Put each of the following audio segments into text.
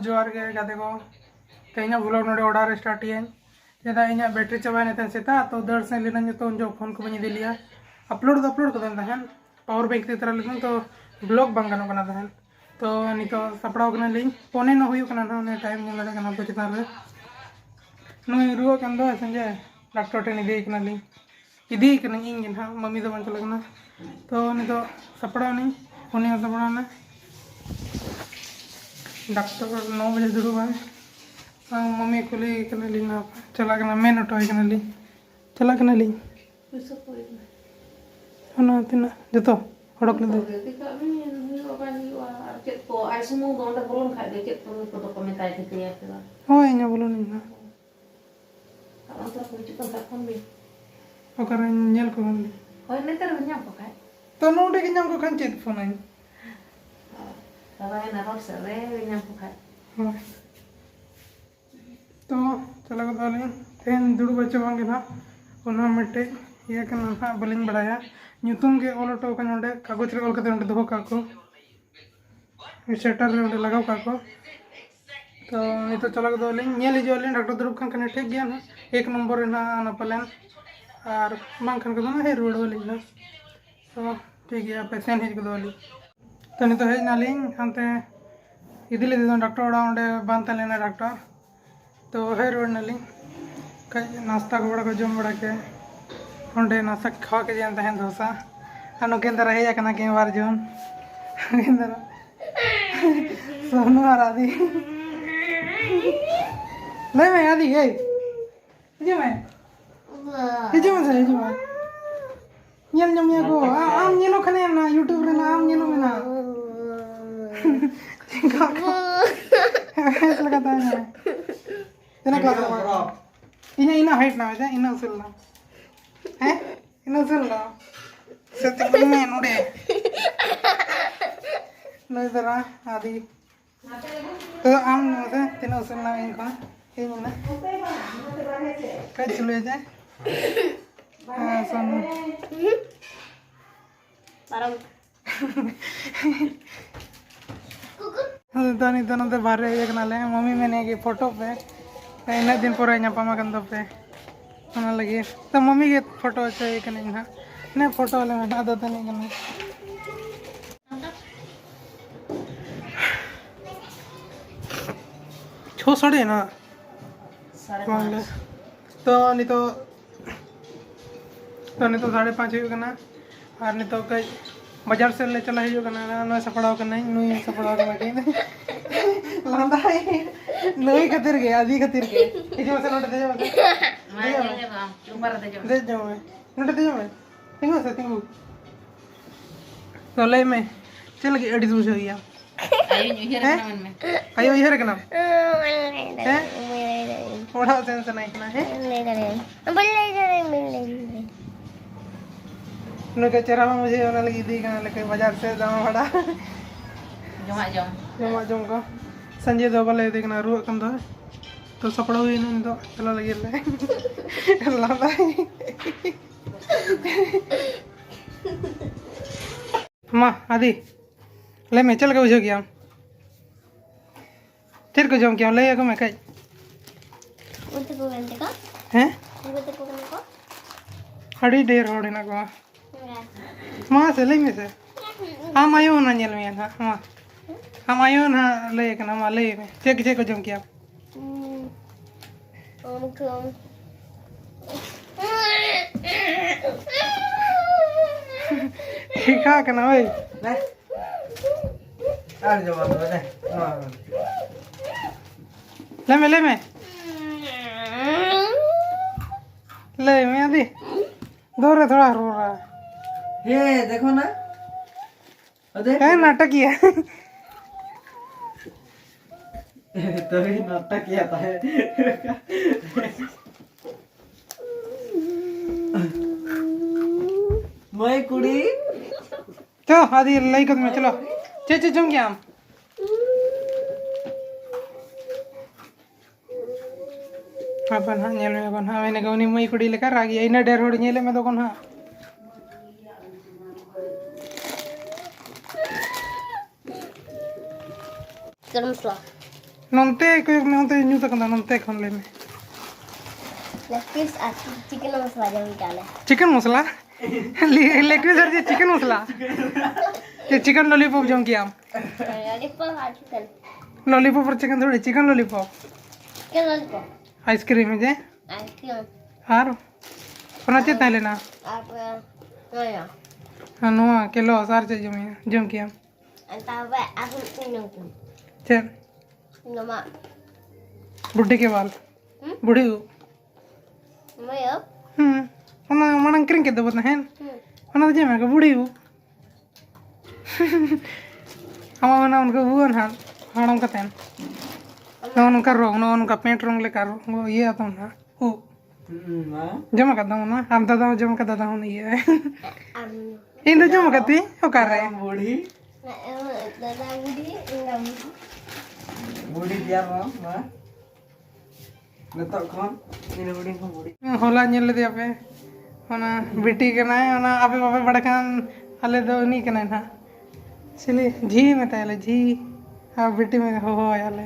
जोहार के गाते को तेना ब्लॉग नोडे ऑर्डर स्टार्ट चेदा इन बैटरी चाबाने तन सेता तो दर से लेना तो जो फोन को बनी दिलिया अपलोड कर तहन पावर बैंक ते तरह लेकिन तो ब्लॉग बंग गानो कना तहन तो नितो सपड़ाव कना लिंग फोने न हुयु कना ना टाइम नि लगे कना तो चितार रे नुई रुआ कन दो संजय डॉक्टर टेन इदी कना इंग ना मम्मी दो बंच लगना तो नितो सपड़ाव नहीं उन्हें सपड़ाव ना डॉक्टर 9 बजे दुरुबा मम्मी कुली कना ली ना चला कना मेन ऑटो कना ली चला कना ली ona tina joto hodok le hoy nya bolon na okara nyel ko ni hoy netar nyam ko kai to nonde ke nyam ko kan chet phone ai baba na rok sare nyam ko kai तो चला को दाले तेन दुड़ बच्चे मांगे ना उन्हें मिट्टे ये करना ना बलिंग बढ़ाया न्यूतम के ऑल ऑटो का नोडे कागज रे ऑल करते नोडे दो काको सेटर रे नोडे लगाओ काको तो ये तो चला को दाले ये लीजिए वाले डॉक्टर दुरुप खान कने ठीक गया ना एक नंबर ना ना पलन और मांग खान को ना है रोड वाली ना तो ठीक है पेशेंट है को दाले तो नहीं तो है नालिंग हमते इदिले दे डॉक्टर ओडा ओडे बांता लेना डॉक्टर तो है रोड नाली कई नाश्ता को बड़ा को जम बड़ा के ओंडे नाश्ता खा के जान तहन धोसा अनु के अंदर है कना के बार जोन के अंदर सोनू और आदि ले मैं आदि गई जे मैं nyel nyam ya go am nyelo khane na youtube re na am nyelo me na ka es lagata hai tena class ina height na है ina usul na है ina usul na सत्य में नोडे नहीं जरा आदि तो आम नोडे tina usul na इनका ये ना कई चले जाए सोनू दानी दोनों तो बाहर एक नाले मम्मी मैंने की फोटो पे इन दिन पर नापामा कंदो पे होना लगी तो मम्मी के फोटो चाहिए कने ना ने फोटो वाले में आदत नहीं कने छो सड़े ना तो नहीं तो 5:30 हो गना और नहीं तो कई बाजार से ले चला हो गना ना सपड़ाव कना नुई सपड़ाव कना के लांदा है नुई खातिर के आदि खातिर के इजे से नोट दे जाओ दे जाओ नोट दे जाओ तिंगो से तिंगो तो ले में चल के एडिट हो गया आयो इहर कना है थोड़ा सेंस नहीं कना है नुके चेहरा में मुझे होने लगी दी करने लगे बाजार से जमा भाड़ा जमा जम को संजय दो वाले देखना रू कम तो सपड़ा हुई नहीं तो चला लगी ले लादा माँ आदि ले मैं चल के बुझो गया चल को जम क्या ले को मैं कई हैं हड़ी ढेर होड़ी ना को माँ से ले में से हम आयो ना nyel में ना माँ हम आयो ना ले के ना माँ ले में चेक चेक जम क्या ठीक है क्या ना भाई ले में आदि दो रे थोड़ा रो रहा है ये देखो ना है नाटक किया तो ही नाटक किया था मैं कुड़ी चलो आदि लाई कद में चलो चे जम क्या हम अपन हाँ नेल में अपन हाँ मैंने कहा उन्हीं मई कुड़ी लेकर आ गया इन्हें डेर होड़ी नेले में तो कौन हाँ गरम स्वा नंते कोई नंते न्यू तक नंते खन ले में लेग पीस और चिकन मसाला जम डाले चिकन मसाला लेग पीस और चिकन मसाला ये चिकन लॉलीपॉप जम किया लॉलीपॉप और चिकन लॉलीपॉप और चिकन थोड़ी चिकन लॉलीपॉप क्या लॉलीपॉप आइसक्रीम है जे आइसक्रीम हार पना चे ताले ना आप नया नो किलो सार चे जम किया अंता वे aku nunggu चे nama बुढ़े के बाल बुढ़ी mayo ona manang kering ke dobot na hen ona je ma ka बुढ़ी हूँ ama na उनका बुआन हाल हाड़म का तेन ना उनका रोग ना उनका पेंट रोंग ले कर वो ये आता ना वो माँ जमा करता हूँ ना हम दादा जमा करता हूँ ना ये am इन तो जमा करती वो कर रहे बूढ़ी dada budi enggak बूढ़ी दिया माँ नितोग खन इन बूढ़ी को बूढ़ी होला नेल दिया पे ओना बेटी के ना ओना अबे बाबे बड़ा खान अले दो नहीं के ना सिले झी में ताले झी आ बेटी में हो याले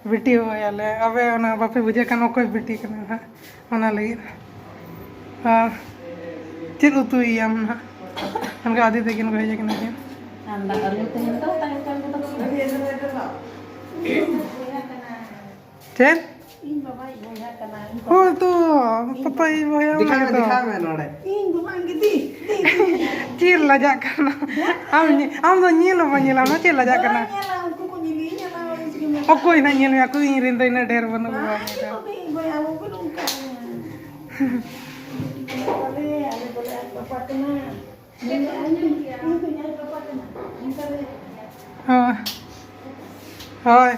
बेटी हो याले अबे ओना बापे बुझे कानो कोई बेटी के ना ओना लगी आ चिर उतु याम ना उनका आदि तक इनको भेजे के ना anda kalau tanya tuh tanya चल ini bapak ibu ya kena हो तो पापा ये वो है दिखा में नोड़े ini bukan gitu चिर लजा करना हम तो नीलो बनीला ना चिर लजा करना aku kok nyilinya lah ini ओ कोई ना नीलो या कोई रिंदा इना ढेर बनो ini boleh aku belum kan boleh ada boleh bapak kena ini punya bapak kena हाँ हाँ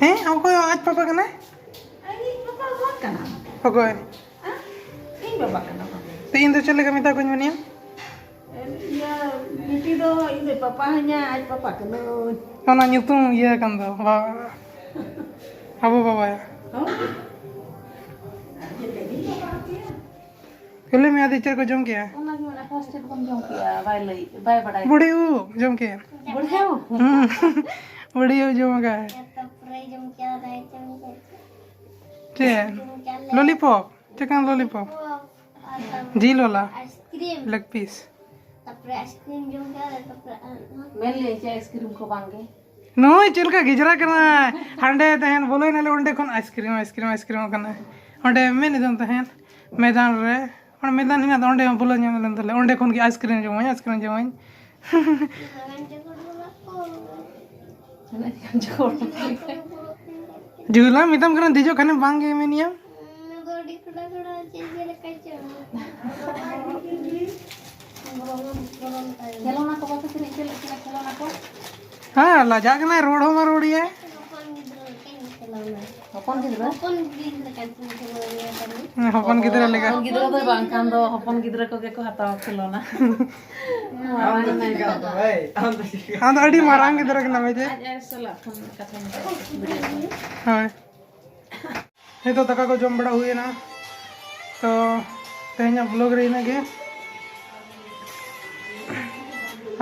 हैं आपको आज पापा करना है ini bapak buat kena okay ini bapak kena तो इन तो चलेगा मिता कुछ बनिया ya itu tuh ini papahnya aja papa kena ओना nyutung ये कंदो वाह अबू बाबा या कल में आदि चर को जम किया बूढ़ी हूँ जम किया बूढ़ी हूँ जम का है चे लॉलीपॉप चिकन लॉलीपॉप झील वाला ice cream leg piece tapre ice cream जो क्या है tapre मेले चे आइसक्रीम को बांगे नो चल का गिजरा करना हंडे तहन बोले ना ओंडे कोन आइसक्रीम आइसक्रीम आइसक्रीम करना ओंडे में नहीं जानते हैं मैदान रे और मैदान ही ना ओंडे बोले ᱧᱟᱢ ᱞᱮᱱ ᱛᱟᱞᱮ ओंडे कोन की आइसक्रीम जमाई झूला मितम करन दिजो खाने बांगे में नियम खेलौना को बात से खेल खेलौना को हां लजा के ना रोड हो रोड़ी है हपन गिद्रा हपन किधर लेगा हपन गिद्रा तो बांकान दो हपन गिद्रा को के को हताव खेलौना हम तो ठीक है भाई हम तो ठीक है हां तो अड़ी मारांगे किधर के नामे जे आज सला फोन कथा में हां ये तो तका को जम बड़ा हुए ना तो तेना ब्लॉग रही ना के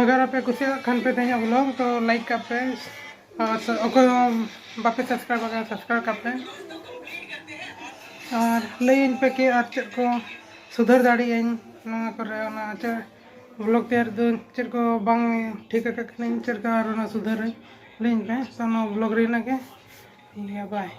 अगर आप कुछ खान पे तेना ब्लॉग तो लाइक कर पे और बापे सब्सक्राइब वगैरह सब्सक्राइब कर पे और लेन पे के चेक को सुधर दाड़ी ना करे ना ब्लॉग तैयार दो चेक को बांग ठीक है चेक का सुधर लेन पे तो ब्लॉग रही ना के बाय